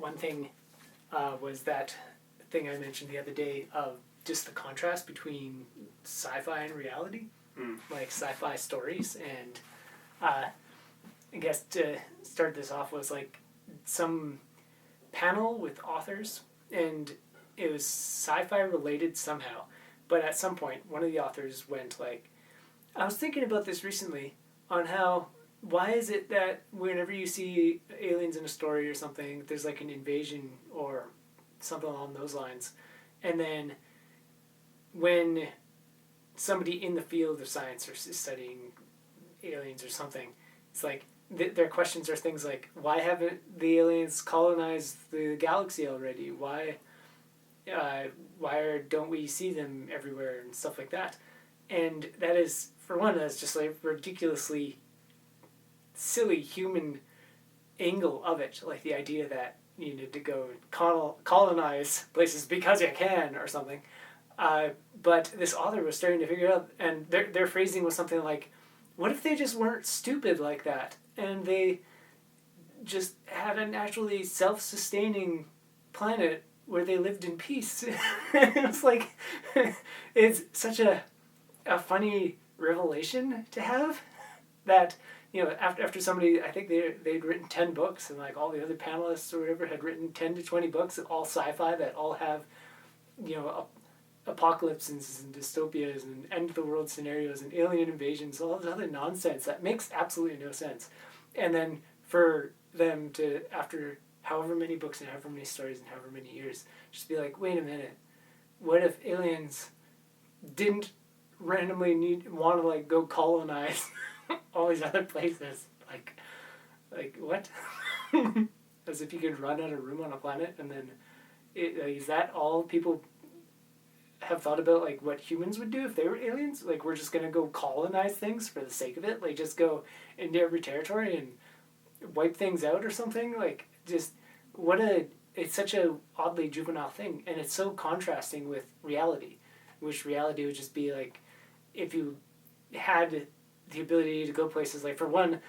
one thing was that thing I mentioned the other day of just the contrast between sci-fi and reality, like sci-fi stories. And I guess to start this off was like some panel with authors, and it was sci-fi related somehow. But at some point, one of the authors went like, I was thinking about this recently on how, why is it that whenever you see aliens in a story or something, there's like an invasion or something along those lines, and then when somebody in the field of science or is studying aliens or something, it's like their questions are things like, why haven't the aliens colonized the galaxy already? Why don't we see them everywhere and stuff like that? And that is, for one, that's just like ridiculously silly human angle of it, like the idea that you need to go colonize places because you can or something. But this author was starting to figure out, and their phrasing was something like, what if they just weren't stupid like that and they just had a naturally self-sustaining planet where they lived in peace? It was like, it's such a funny revelation to have that, after somebody, I think they'd written 10 books, and like all the other panelists or whatever had written 10 to 20 books, all sci-fi, that all have, apocalypses and dystopias and end of the world scenarios and alien invasions, all this other nonsense that makes absolutely no sense. And then for them to, after however many books and however many stories and however many years, just be like, wait a minute, what if aliens didn't randomly want to like go colonize all these other places? Like what? As if you could run out of room on a planet, and then is that all people have thought about, like what humans would do if they were aliens? Like, we're just gonna go colonize things for the sake of it, like just go into every territory and wipe things out or something? Like, just it's such a oddly juvenile thing, and it's so contrasting with reality, which reality would just be like, if you had the ability to go places, like, for one,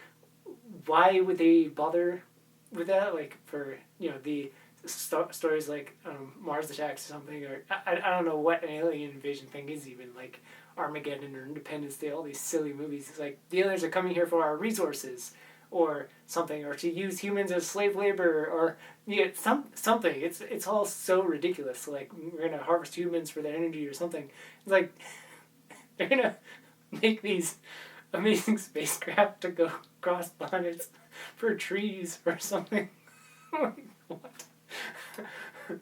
why would they bother with that? Like, for the stories like Mars Attacks or something, or I don't know what an alien invasion thing is, even like Armageddon or Independence Day, all these silly movies. It's like, the aliens are coming here for our resources or something, or to use humans as slave labor, or something. It's all so ridiculous. Like, we're gonna harvest humans for their energy or something. It's like, they're gonna make these amazing spacecraft to go across planets for trees or something. What?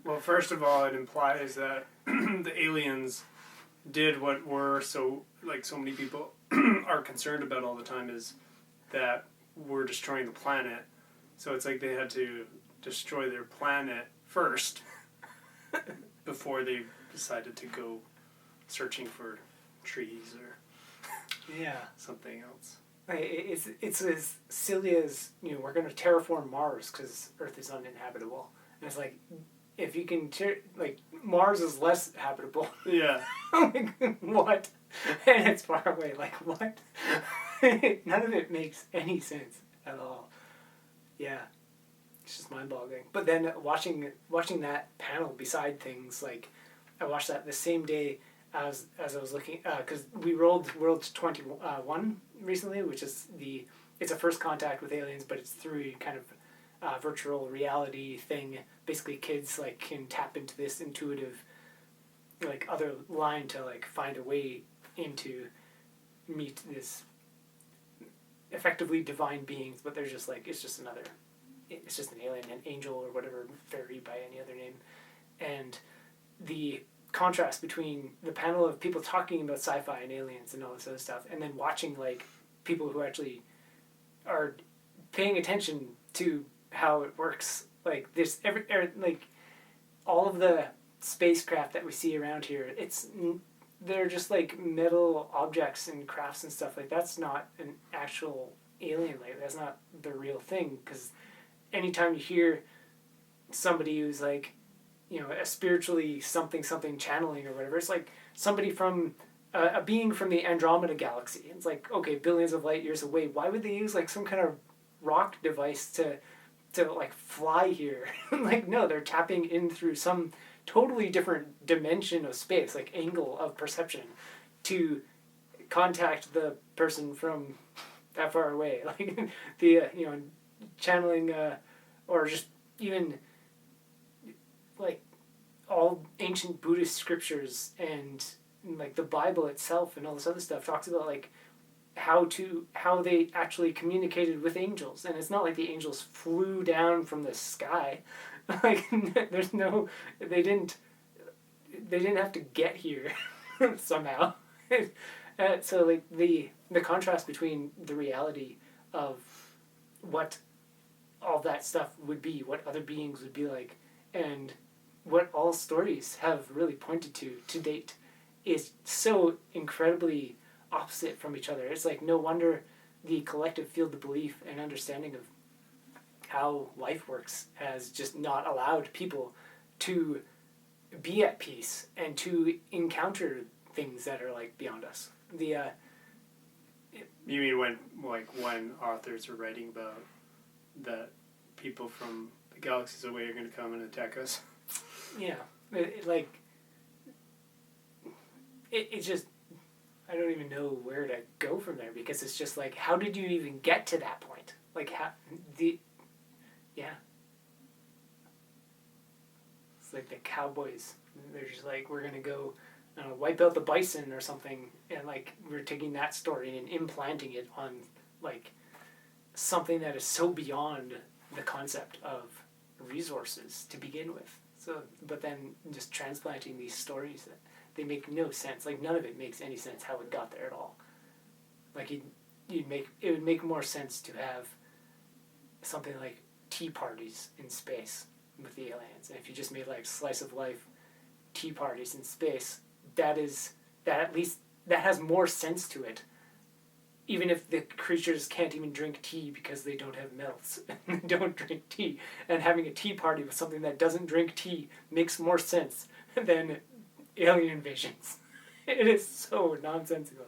Well, first of all, it implies that the aliens did what so many people are concerned about all the time, is that we're destroying the planet. So it's like they had to destroy their planet first before they decided to go searching for trees or something else. It's as silly as, we're going to terraform Mars because Earth is uninhabitable. And it's like, if you can, Mars is less habitable. Yeah. Like, what? And it's far away. Like, what? None of it makes any sense at all. Yeah. It's just mind-boggling. But then watching that panel beside things, like, I watched that the same day as I was looking, because we rolled World 21 recently, which is it's a first contact with aliens, but it's through kind of virtual reality thing. Basically, kids like can tap into this intuitive, like, other line to like find a way into meet this effectively divine beings, but they're just like, it's just an alien, an angel or whatever, fairy by any other name. And the contrast between the panel of people talking about sci-fi and aliens and all this other stuff, and then watching like people who actually are paying attention to how it works. Like, this like all of the spacecraft that we see around here, they're just like metal objects and crafts and stuff. Like, that's not an actual alien. Like, that's not the real thing. Because anytime you hear somebody who's like, a spiritually something channeling or whatever, it's like somebody from a being from the Andromeda galaxy. It's like, okay, billions of light years away. Why would they use like some kind of rock device to to like fly here. Like no, they're tapping in through some totally different dimension of space, like angle of perception, to contact the person from that far away. Like the channeling or just even like all ancient Buddhist scriptures and like the Bible itself and all this other stuff talks about like how they actually communicated with angels, and it's not like the angels flew down from the sky. Like there's no they didn't have to get here somehow. So like the contrast between the reality of what all that stuff would be, what other beings would be like, and what all stories have really pointed to date is so incredibly opposite from each other. It's like no wonder the collective field of belief and understanding of how life works has just not allowed people to be at peace and to encounter things that are like beyond us. You mean when authors are writing about that people from the galaxies away are going to come and attack us? Yeah, it just, I don't even know where to go from there, because it's just like, how did you even get to that point? Like yeah. It's like the cowboys. They're just like, we're gonna go wipe out the bison or something, and like we're taking that story and implanting it on like something that is so beyond the concept of resources to begin with. So, but then just transplanting these stories that they make no sense. Like none of it makes any sense how it got there at all. Like it would make more sense to have something like tea parties in space with the aliens. And if you just made like slice of life tea parties in space, that at least has more sense to it. Even if the creatures can't even drink tea because they don't have mouths and they don't drink tea, and having a tea party with something that doesn't drink tea makes more sense than alien invasions. It is so nonsensical.